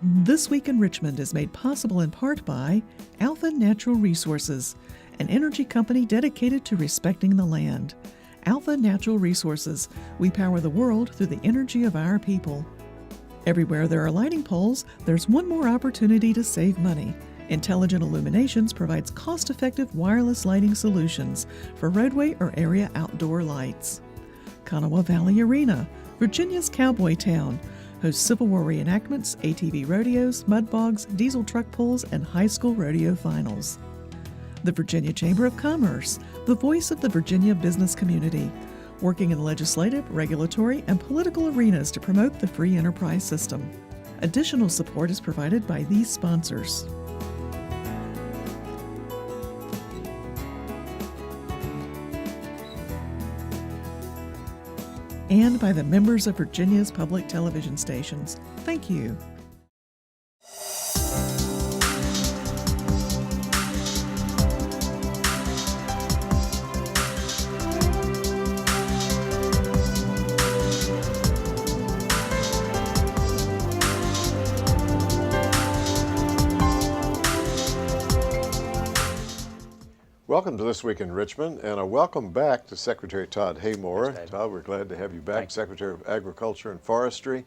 This Week in Richmond is made possible in part by Alpha Natural Resources, an energy company dedicated to respecting the land. Alpha Natural Resources, we power the world through the energy of our people. Everywhere there are lighting poles, there's one more opportunity to save money. Intelligent Illuminations provides cost-effective wireless lighting solutions for roadway or area outdoor lights. Kanawha Valley Arena, Virginia's cowboy town, hosts Civil War reenactments, ATV rodeos, mud bogs, diesel truck pulls, and high school rodeo finals. The Virginia Chamber of Commerce, the voice of the Virginia business community, working in the legislative, regulatory, and political arenas to promote the free enterprise system. Additional support is provided by these sponsors. And by the members of Virginia's public television stations. Thank you. Welcome to This Week in Richmond, and a welcome back to Secretary Todd Haymore. Todd, we're glad to have you back, Thanks. Secretary of Agriculture and Forestry.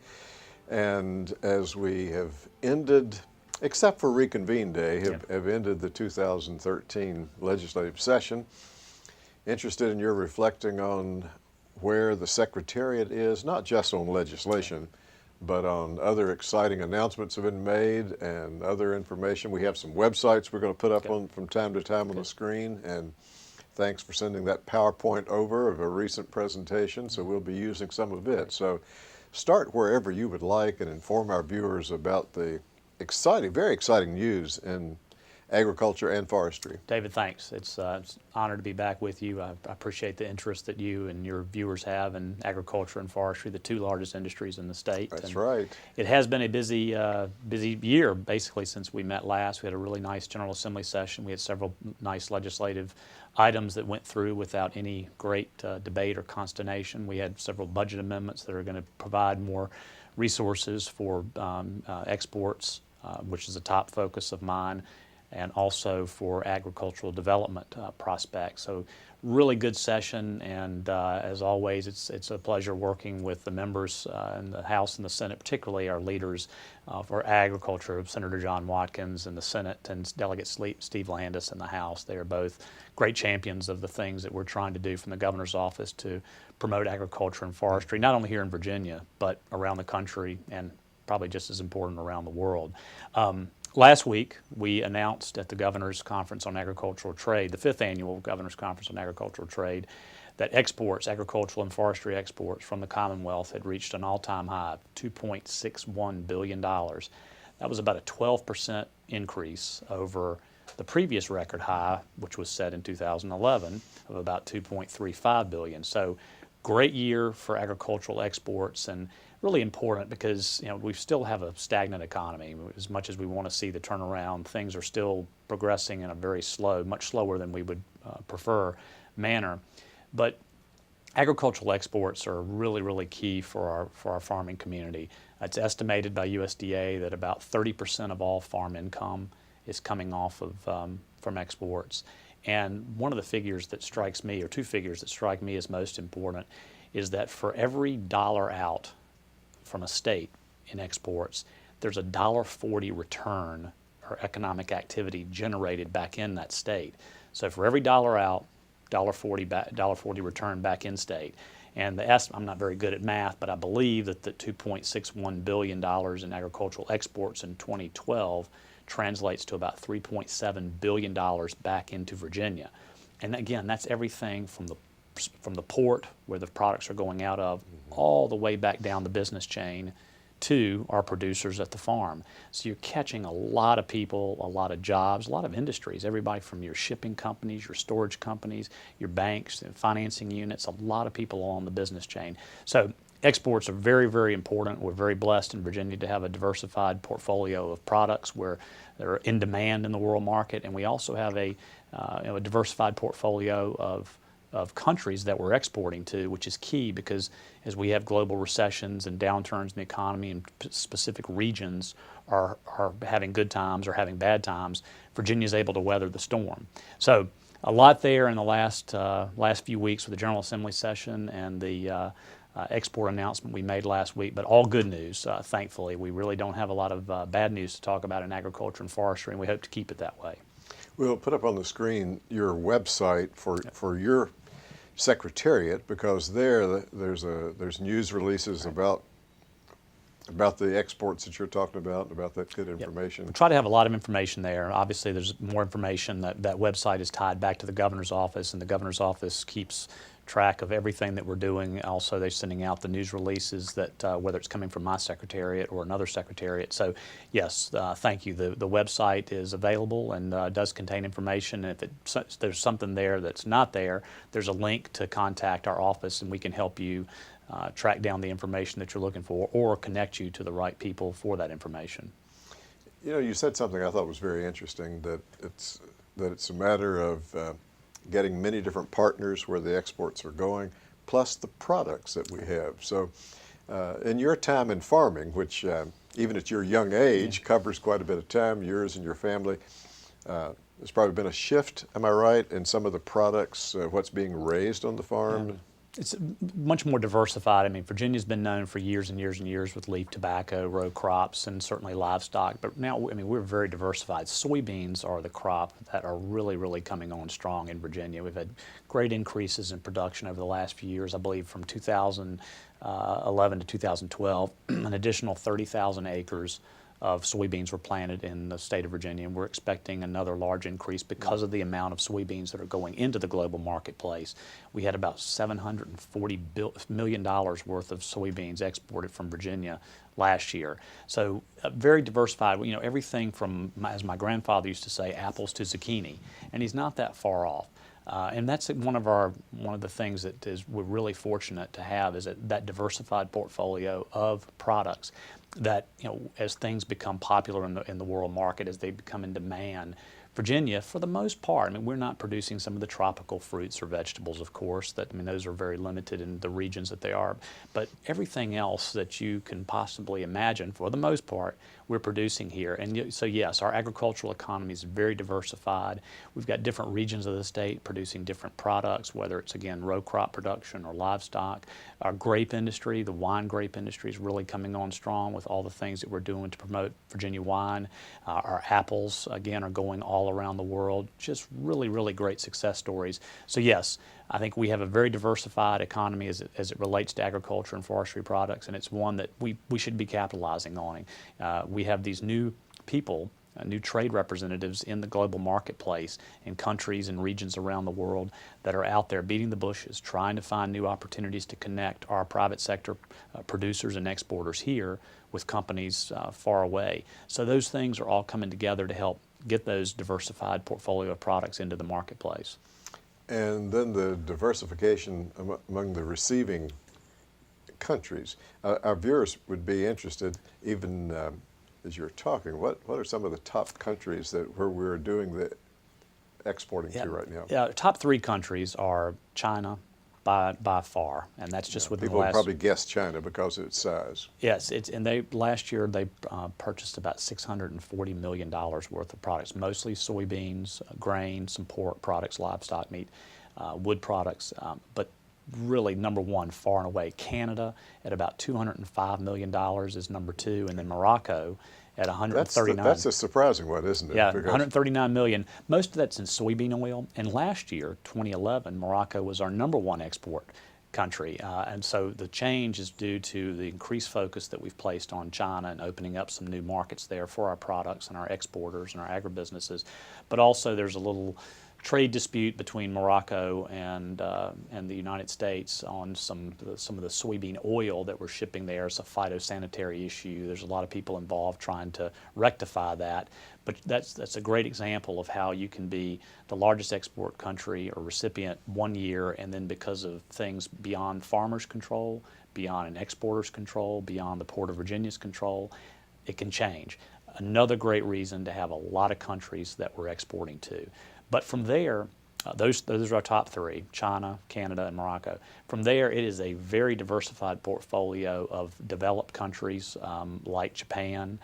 And as we have ended, except for Reconvene Day, have ended the 2013 legislative session, interested in your reflecting on where the Secretariat is, not just on legislation, but on other exciting announcements have been made and other information. We have some websites we're going to put up on from time to time on the screen, and thanks for sending that PowerPoint over of a recent presentation, so we'll be using some of it. So start wherever you would like and inform our viewers about the exciting, very exciting news in agriculture and forestry. David, thanks. It's an honor to be back with you. I appreciate the interest that you and your viewers have in agriculture and forestry, the two largest industries in the state. That's right. It has been a busy year, basically, since we met last. We had a really nice General Assembly session. We had several nice legislative items that went through without any great debate or consternation. We had several budget amendments that are going to provide more resources for exports, which is a top focus of mine, and also for agricultural development prospects. So really good session, and as always, it's a pleasure working with the members in the House and the Senate, particularly our leaders for agriculture, Senator John Watkins in the Senate and Delegate Steve Landis in the House. They are both great champions of the things that we're trying to do from the governor's office to promote agriculture and forestry, not only here in Virginia, but around the country, and probably just as important around the world. Last week, we announced at the Governor's Conference on Agricultural Trade, the 5th Annual Governor's Conference on Agricultural Trade, that exports, agricultural and forestry exports from the Commonwealth had reached an all-time high of $2.61 billion. That was about a 12% increase over the previous record high, which was set in 2011, of about $2.35 billion. So great year for agricultural exports, and really important because we still have a stagnant economy. As much as we want to see the turnaround, things are still progressing in a very slow, much slower than we would prefer manner. But agricultural exports are really, really key for our farming community. It's estimated by USDA that about 30% of all farm income is coming off of from exports. And one of the figures that strikes me, or two figures that strike me as most important, is that for every dollar out from a state in exports, there's a $1.40 return or economic activity generated back in that state. So for every dollar out, $1.40 return back in state. And I'm not very good at math, but I believe that the $2.61 billion in agricultural exports in 2012 translates to about $3.7 billion back into Virginia. And again, that's everything from the port, where the products are going out of, all the way back down the business chain to our producers at the farm. So you're catching a lot of people, a lot of jobs, a lot of industries, everybody from your shipping companies, your storage companies, your banks, and financing units, a lot of people along the business chain. So exports are very, very important. We're very blessed in Virginia to have a diversified portfolio of products where they're in demand in the world market, and we also have a diversified portfolio of of countries that we're exporting to, which is key because as we have global recessions and downturns in the economy and specific regions are having good times or having bad times, Virginia is able to weather the storm. So a lot there in the last few weeks with the General Assembly session and the export announcement we made last week, but all good news, thankfully. We really don't have a lot of bad news to talk about in agriculture and forestry, and we hope to keep it that way. We'll put up on the screen your website for your secretariat, because there's news releases about the exports that you're talking about that good information. We try to have a lot of information there. Obviously, there's more information. That website is tied back to the governor's office, and the governor's office keeps track of everything that we're doing. Also, they're sending out the news releases that whether it's coming from my secretariat or another secretariat. So, yes, thank you. The website is available and does contain information. And if there's something there that's not there, there's a link to contact our office, and we can help you track down the information that you're looking for or connect you to the right people for that information. You know, you said something I thought was very interesting, that it's a matter of getting many different partners where the exports are going, plus the products that we have. So in your time in farming, which even at your young age covers quite a bit of time, yours and your family, there's probably been a shift, am I right, in some of the products, what's being raised on the farm? Yeah. It's much more diversified. I mean, Virginia's been known for years and years and years with leaf tobacco, row crops, and certainly livestock. But now, I mean, we're very diversified. Soybeans are the crop that are really, really coming on strong in Virginia. We've had great increases in production over the last few years. I believe from 2011 to 2012, an additional 30,000 acres of soybeans were planted in the state of Virginia, and we're expecting another large increase because of the amount of soybeans that are going into the global marketplace. We had about $740 million worth of soybeans exported from Virginia last year. So very diversified, you know, everything from, as my grandfather used to say, apples to zucchini, and he's not that far off. And that's one of the things that we're really fortunate to have, is that diversified portfolio of products that, you know, as things become popular in the world market, as they become in demand, Virginia, for the most part, I mean, we're not producing some of the tropical fruits or vegetables, of course, those are very limited in the regions that they are, but everything else that you can possibly imagine, for the most part, we're producing here. And so, yes, our agricultural economy is very diversified. We've got different regions of the state producing different products, whether it's, again, row crop production or livestock. Our grape industry, the wine grape industry, is really coming on strong with all the things that we're doing to promote Virginia wine. Our apples, again, are going all around the world. Just really, really great success stories. So, yes, I think we have a very diversified economy as it relates to agriculture and forestry products, and it's one that we should be capitalizing on. We have these new people, new trade representatives in the global marketplace in countries and regions around the world that are out there beating the bushes, trying to find new opportunities to connect our private sector producers and exporters here with companies far away. So those things are all coming together to help get those diversified portfolio of products into the marketplace. And then the diversification among the receiving countries. Our viewers would be interested, even as you're talking, what are some of the top countries where we're doing the exporting to right now? Yeah, top three countries are China by far, and that's just within the last... People probably guess China because of its size. Yes, last year they purchased about $640 million worth of products, mostly soybeans, grain, some pork products, livestock meat, wood products, but really number one far and away. Canada at about $205 million is number two, and then Morocco at 139. That's a surprising one, isn't it? Yeah, 139 million. Most of that's in soybean oil. And last year, 2011, Morocco was our number one export country. And so the change is due to the increased focus that we've placed on China and opening up some new markets there for our products and our exporters and our agribusinesses. But also there's a little trade dispute between Morocco and the United States on some of the soybean oil that we're shipping there. It's a phytosanitary issue. There's a lot of people involved trying to rectify that. But that's a great example of how you can be the largest export country or recipient one year, and then because of things beyond farmers' control, beyond an exporter's control, beyond the Port of Virginia's control, it can change. Another great reason to have a lot of countries that we're exporting to. But from there, Those are our top three: China, Canada, and Morocco. From there, it is a very diversified portfolio of developed countries like Japan,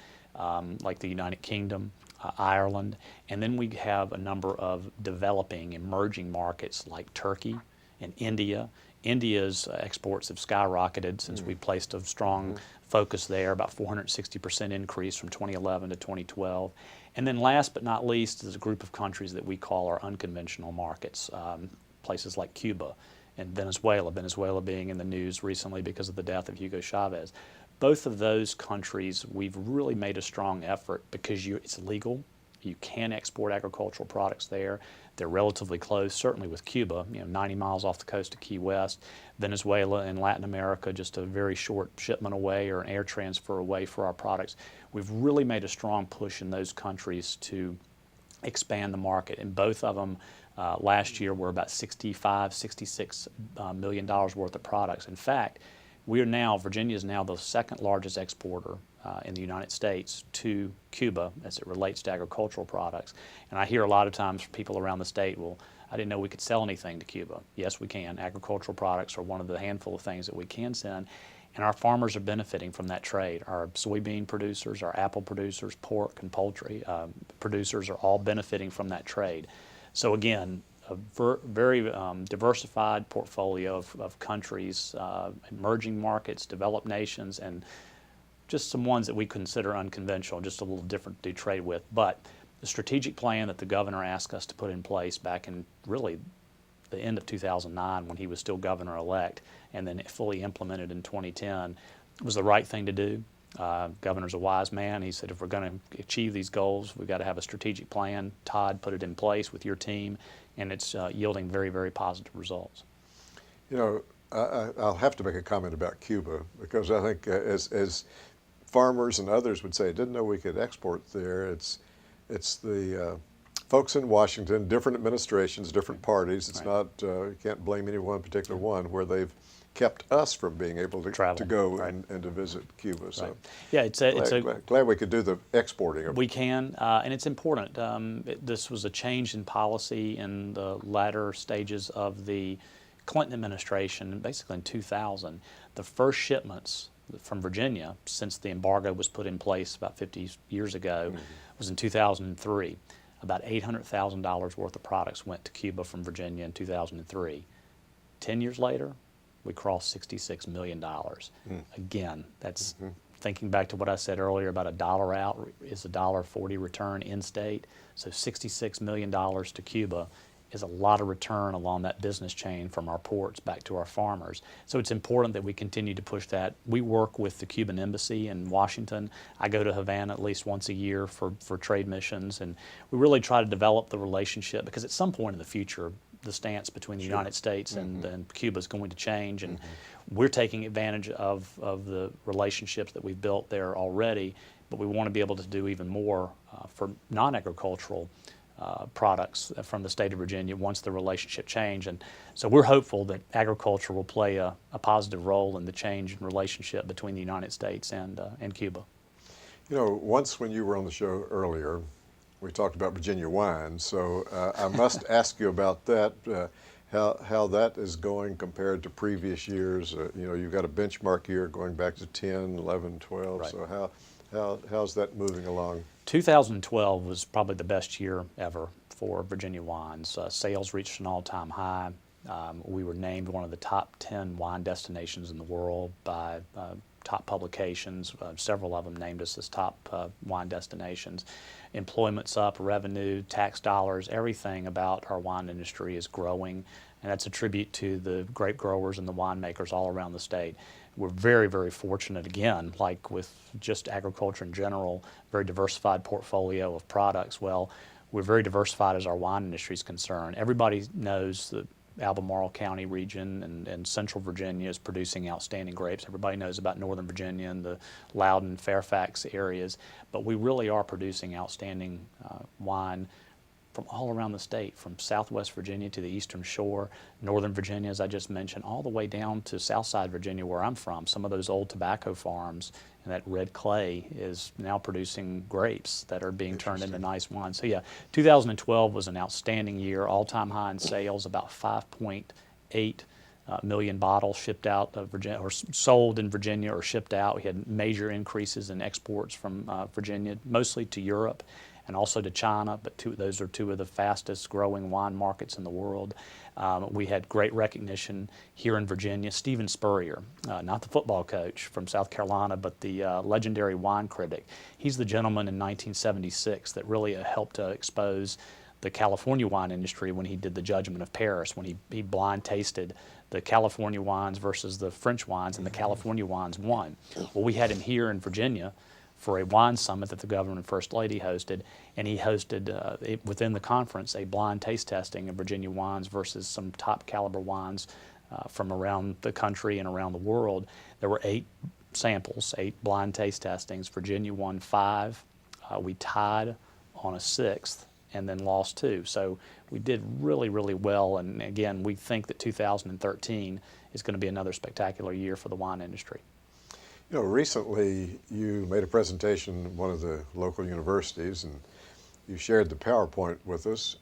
like the United Kingdom, Ireland, and then we have a number of developing, emerging markets like Turkey and India. India's exports have skyrocketed since we placed a strong focus there, about 460% increase from 2011 to 2012. And then last but not least is a group of countries that we call our unconventional markets, places like Cuba and Venezuela being in the news recently because of the death of Hugo Chavez. Both of those countries, we've really made a strong effort because it's legal. You can export agricultural products there. They're relatively close, certainly with Cuba, 90 miles off the coast of Key West. Venezuela and Latin America, just a very short shipment away or an air transfer away for our products. We've really made a strong push in those countries to expand the market. And both of them last year were about $66 million worth of products. In fact, Virginia is now the second largest exporter in the United States to Cuba as it relates to agricultural products. And I hear a lot of times from people around the state, well, I didn't know we could sell anything to Cuba. Yes, we can. Agricultural products are one of the handful of things that we can send. And our farmers are benefiting from that trade. Our soybean producers, our apple producers, pork and poultry producers are all benefiting from that trade. So again, a very diversified portfolio of countries, emerging markets, developed nations, and just some ones that we consider unconventional, just a little different to trade with. But the strategic plan that the governor asked us to put in place back in really the end of 2009 when he was still governor-elect, and then fully implemented in 2010, was the right thing to do. Governor's a wise man. He said, if we're going to achieve these goals, we've got to have a strategic plan. Todd put it in place with your team, and it's yielding very, very positive results. I'll have to make a comment about Cuba because I think as farmers and others would say, didn't know we could export there. It's the folks in Washington, different administrations, different parties. It's not, you can't blame any one particular one where they've kept us from being able to travel, go and to visit Cuba. So yeah, glad we could do the exporting of it. We can, and it's important. This was a change in policy in the latter stages of the Clinton administration, basically in 2000. The first shipments from Virginia since the embargo was put in place about 50 years ago was in 2003. About $800,000 worth of products went to Cuba from Virginia in 2003. 10 years later, we crossed $66 million. Again, that's thinking back to what I said earlier about a dollar out is a $1.40 return in state. So $66 million to Cuba is a lot of return along that business chain from our ports back to our farmers. So it's important that we continue to push that. We work with the Cuban embassy in Washington. I go to Havana at least once a year for trade missions, and we really try to develop the relationship because at some point in the future, the stance between the United States and Cuba is going to change, and we're taking advantage of the relationships that we've built there already, but we want to be able to do even more for non-agricultural products from the state of Virginia once the relationship change. And so we're hopeful that agriculture will play a positive role in the change in relationship between the United States and Cuba. Once when you were on the show earlier, we talked about Virginia wine, so I must ask you about that, how that is going compared to previous years. You've got a benchmark year going back to 10, 11, 12, right. So how's that moving along? 2012 was probably the best year ever for Virginia wines. Sales reached an all-time high. We were named one of the top 10 wine destinations in the world by top publications. Several of them named us as top wine destinations. Employment's up, revenue, tax dollars, everything about our wine industry is growing, and that's a tribute to the grape growers and the winemakers all around the state. We're very, very fortunate, again, like with just agriculture in general, very diversified portfolio of products. Well, we're very diversified as our wine industry is concerned. Everybody knows that Albemarle County region and Central Virginia is producing outstanding grapes. Everybody knows about Northern Virginia and the Loudoun, Fairfax areas, but we really are producing outstanding wine from all around the state, from Southwest Virginia to the Eastern Shore, Northern Virginia, as I just mentioned, all the way down to Southside Virginia, where I'm from. Some of those old tobacco farms and that red clay is now producing grapes that are being turned into nice wine. So yeah, 2012 was an outstanding year, all-time high in sales, about 5.8 million bottles shipped out of Virginia, or sold in Virginia or shipped out. We had major increases in exports from Virginia, mostly to Europe and also to China, but those are two of the fastest growing wine markets in the world. We had great recognition here in Virginia. Stephen Spurrier, not the football coach from South Carolina, but the legendary wine critic. He's the gentleman in 1976 that really helped to expose the California wine industry when he did the Judgment of Paris, when he blind tasted the California wines versus the French wines, and the California wines won. Well, we had him here in Virginia for a wine summit that the governor and first lady hosted, and he hosted within the conference a blind taste testing of Virginia wines versus some top caliber wines from around the country and around the world. There were 8 samples, 8 blind taste testings. Virginia won 5. We tied on a 6th and then lost 2. So we did really, really well, and again, we think that 2013 is going to be another spectacular year for the wine industry. You know, recently you made a presentation at one of the local universities, and you shared the PowerPoint with us.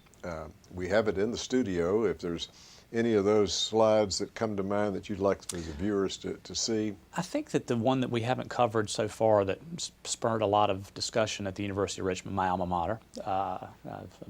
We have it in the studio. If there's any of those slides that come to mind that you'd like for the viewers to see? I think that the one that we haven't covered so far that spurred a lot of discussion at the University of Richmond, my alma mater,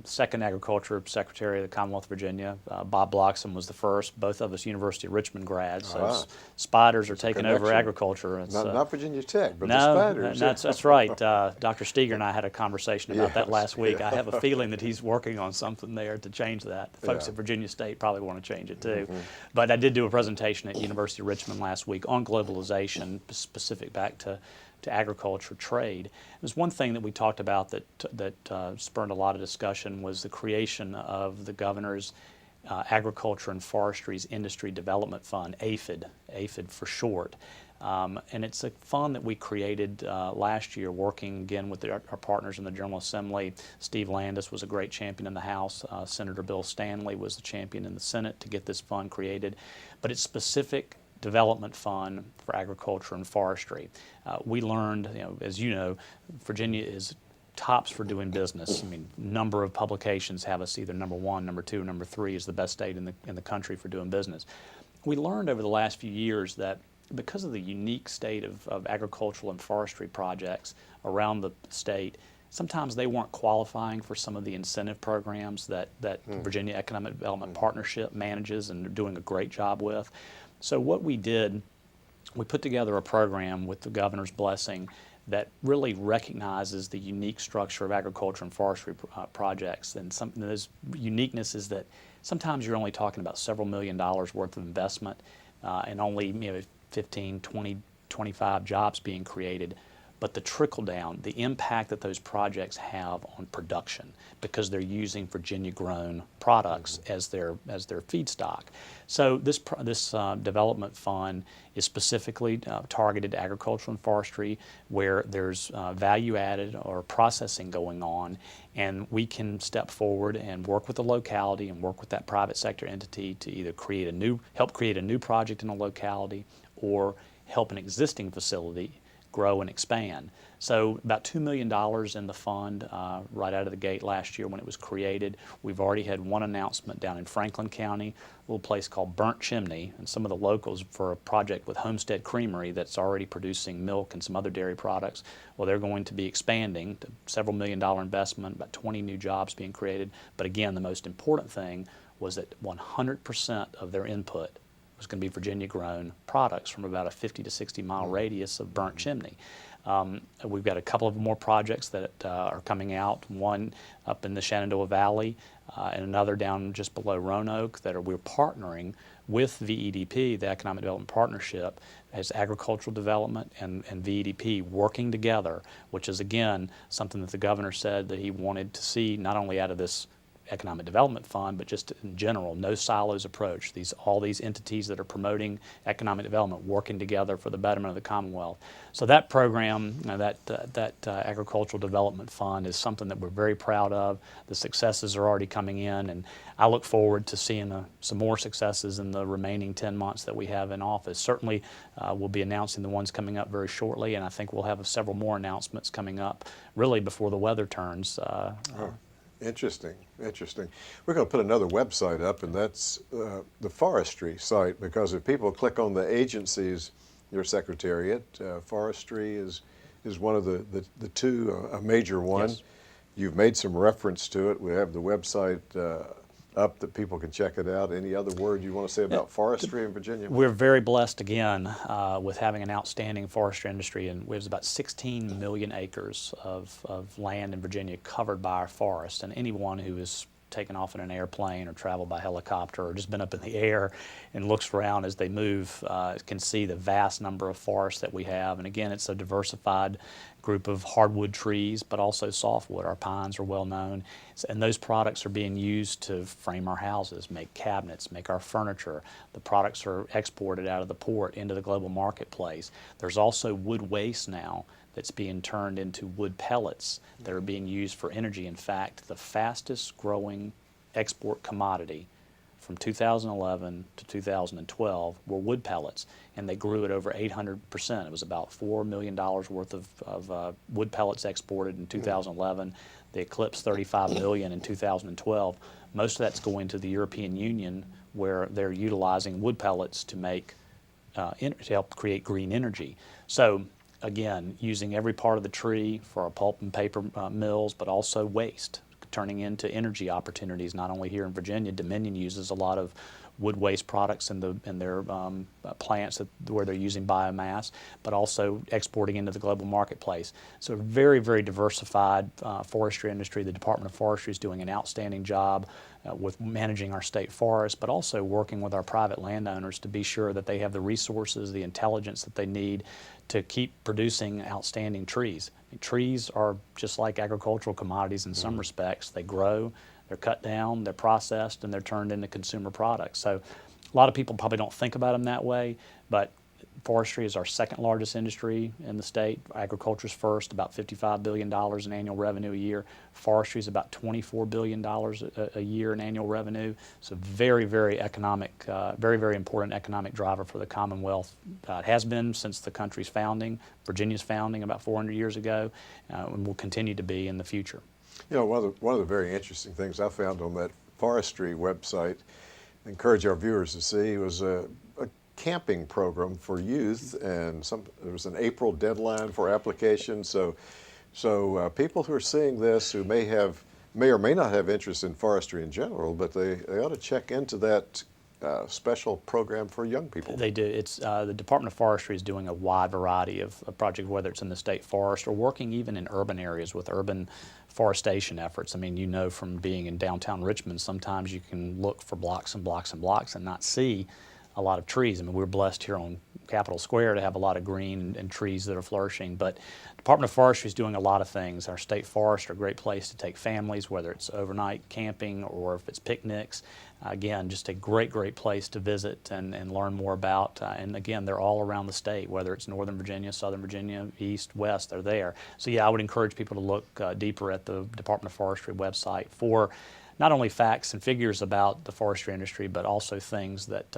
second agriculture secretary of the Commonwealth of Virginia, Bob Bloxham was the first, both of us University of Richmond grads, so spiders are taking over agriculture. It's, not Virginia Tech, but no, the spiders. That's right. Dr. Steger and I had a conversation about that last week. I have a feeling that he's working on something there to change that. The folks at Virginia State probably want to change it too. But I did do a presentation at University of Richmond last week on globalization, specific back to agriculture trade. It was one thing that we talked about that spurred a lot of discussion was the creation of the governor's Agriculture and Forestry's Industry Development Fund, APHID for short. And it's a fund that we created last year, working again with our partners in the General Assembly. Steve Landis was a great champion in the House. Senator Bill Stanley was the champion in the Senate to get this fund created. But it's specific development fund for agriculture and forestry. We learned, as you know, Virginia is tops for doing business. I mean, number of publications have us either number 1, number 2, number 3 is the best state in the country for doing business. We learned over the last few years that because of the unique state of agricultural and forestry projects around the state, sometimes they weren't qualifying for some of the incentive programs that Virginia Economic Development Partnership manages and are doing a great job with. So what we did, we put together a program with the governor's blessing that really recognizes the unique structure of agriculture and forestry projects. And something that is uniqueness is that sometimes you're only talking about several $1 million worth of investment and only 15, 20, 25 jobs being created. But the trickle down, the impact that those projects have on production, because they're using Virginia-grown products as their feedstock. So this development fund is specifically targeted to agriculture and forestry, where there's value added or processing going on, and we can step forward and work with the locality and work with that private sector entity to either help create a new project in a locality or help an existing facility grow and expand. So about $2 million in the fund right out of the gate last year when it was created. We've already had one announcement down in Franklin County, a little place called Burnt Chimney, and some of the locals for a project with Homestead Creamery that's already producing milk and some other dairy products. Well, they're going to be expanding to several $1 million investment, about 20 new jobs being created. But again, the most important thing was that 100% of their input was going to be Virginia-grown products from about a 50 to 60 mile radius of Burnt Chimney. We've got a couple of more projects that are coming out, one up in the Shenandoah Valley and another down just below Roanoke we're partnering with VEDP, the Economic Development Partnership, as agricultural development and VEDP working together, which is again something that the governor said that he wanted to see not only out of this Economic Development Fund, but just in general, no silos approach. All these entities that are promoting economic development working together for the betterment of the Commonwealth. So that program, that Agricultural Development Fund, is something that we're very proud of. The successes are already coming in, and I look forward to seeing some more successes in the remaining 10 months that we have in office. Certainly, we'll be announcing the ones coming up very shortly, and I think we'll have several more announcements coming up really before the weather turns. Interesting, interesting. We're going to put another website up, and that's the Forestry site, because if people click on the agencies, your secretariat, Forestry is one of the two, a major one. Yes. You've made some reference to it. We have the website up that people can check it out. Any other word you want to say about forestry in Virginia? We're very blessed again with having an outstanding forestry industry, and we have about 16 million acres of land in Virginia covered by our forest. And anyone who has taken off in an airplane or traveled by helicopter or just been up in the air and looks around as they move can see the vast number of forests that we have. And again, it's a diversified group of hardwood trees, but also softwood. Our pines are well known, and those products are being used to frame our houses, make cabinets, make our furniture. The products are exported out of the port into the global marketplace. There's also wood waste now that's being turned into wood pellets that are being used for energy. In fact, the fastest growing export commodity from 2011 to 2012 were wood pellets, and they grew at over 800%. It was about $4 million worth of wood pellets exported in 2011. They eclipsed 35 million in 2012. Most of that's going to the European Union, where they're utilizing wood pellets to make to help create green energy. So again, using every part of the tree for our pulp and paper mills, but also waste, turning into energy opportunities, not only here in Virginia. Dominion uses a lot of wood waste products in their plants where they're using biomass, but also exporting into the global marketplace. So a very, very diversified forestry industry. The Department of Forestry is doing an outstanding job with managing our state forests, but also working with our private landowners to be sure that they have the resources, the intelligence that they need to keep producing outstanding trees. I mean, trees are just like agricultural commodities in some respects. They grow, they're cut down, they're processed, and they're turned into consumer products. So a lot of people probably don't think about them that way, but forestry is our second largest industry in the state. Agriculture's first, about $55 billion in annual revenue a year. Forestry is about $24 billion a year in annual revenue. So very, very economic, very, very important economic driver for the Commonwealth. It has been since the country's founding, Virginia's founding about 400 years ago, and will continue to be in the future. You know, one of the very interesting things I found on that forestry website, I encourage our viewers to see, was a camping program for youth, and there was an April deadline for applications. So people who are seeing this, who may or may not have interest in forestry in general, but they ought to check into that special program for young people. They do. It's the Department of Forestry is doing a wide variety of projects, whether it's in the state forest or working even in urban areas with urban forestation efforts. I mean, you know, from being in downtown Richmond, sometimes you can look for blocks and blocks and blocks and not see a lot of trees. I mean, we're blessed here on Capitol Square to have a lot of green and trees that are flourishing, but Department of Forestry is doing a lot of things. Our state forests are a great place to take families, whether it's overnight camping or if it's picnics. Again, just a great, great place to visit and learn more about. And again, they're all around the state, whether it's Northern Virginia, Southern Virginia, East, West, they're there. So yeah, I would encourage people to look deeper at the Department of Forestry website for not only facts and figures about the forestry industry, but also things that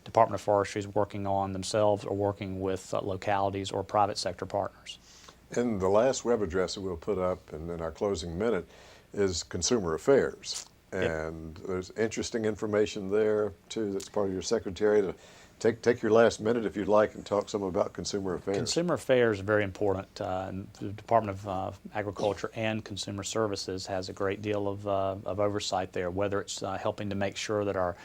Department of Forestry is working on themselves or working with localities or private sector partners. And the last web address that we'll put up, and in our closing minute, is Consumer Affairs. And there's interesting information there, too, that's part of your secretary. To take your last minute, if you'd like, and talk some about Consumer Affairs. Consumer Affairs is very important. And the Department of Agriculture and Consumer Services has a great deal of oversight there, whether it's helping to make sure that our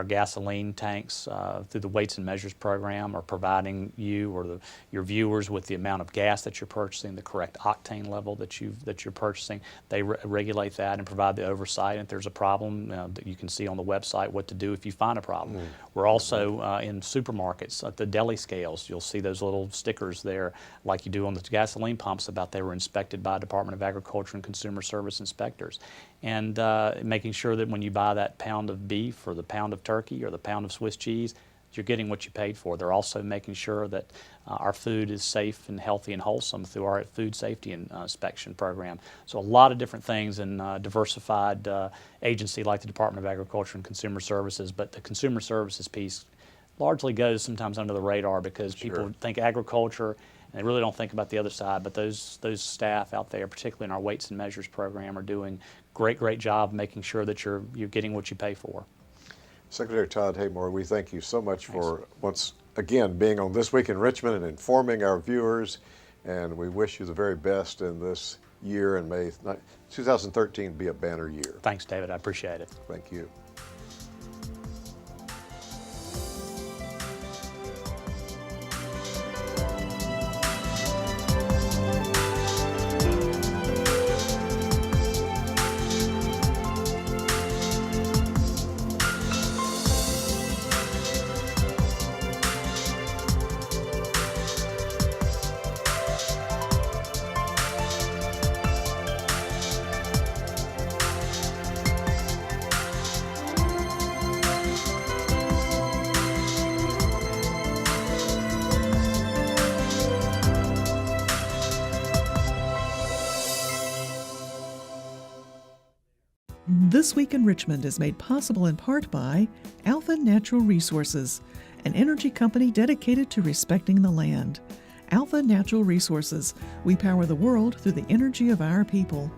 gasoline tanks through the Weights and Measures program are providing you or your viewers with the amount of gas that you're purchasing, the correct octane level that you're purchasing. They regulate that and provide the oversight. And if there's a problem, that you can see on the website what to do if you find a problem. We're also in supermarkets, at the deli scales, you'll see those little stickers there like you do on the gasoline pumps about they were inspected by Department of Agriculture and Consumer Service inspectors. And making sure that when you buy that pound of beef or the pound of turkey or the pound of Swiss cheese, you're getting what you paid for. They're also making sure that our food is safe and healthy and wholesome through our food safety inspection program. So a lot of different things in a diversified agency like the Department of Agriculture and Consumer Services, but the consumer services piece largely goes sometimes under the radar because people think agriculture and they really don't think about the other side, but those staff out there, particularly in our weights and measures program, are doing great job making sure that you're getting what you pay for. Secretary Todd Haymore, we thank you so much for once again being on This Week in Richmond and informing our viewers, and we wish you the very best in this year, and may 2013 be a banner year. Thanks, David. I appreciate it. Thank you. This Week in Richmond is made possible in part by Alpha Natural Resources, an energy company dedicated to respecting the land. Alpha Natural Resources, we power the world through the energy of our people.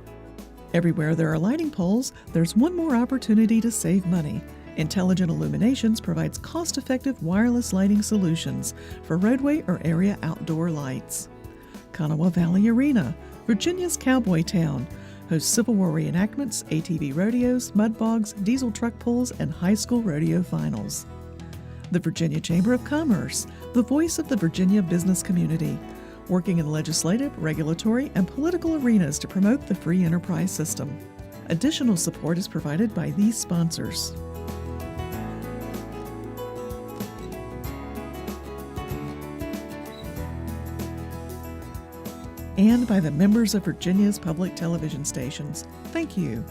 Everywhere there are lighting poles, there's one more opportunity to save money. Intelligent Illuminations provides cost-effective wireless lighting solutions for roadway or area outdoor lights. Kanawha Valley Arena, Virginia's cowboy town, hosts Civil War reenactments, ATV rodeos, mud bogs, diesel truck pulls, and high school rodeo finals. The Virginia Chamber of Commerce, the voice of the Virginia business community, working in legislative, regulatory, and political arenas to promote the free enterprise system. Additional support is provided by these sponsors. And by the members of Virginia's public television stations. Thank you.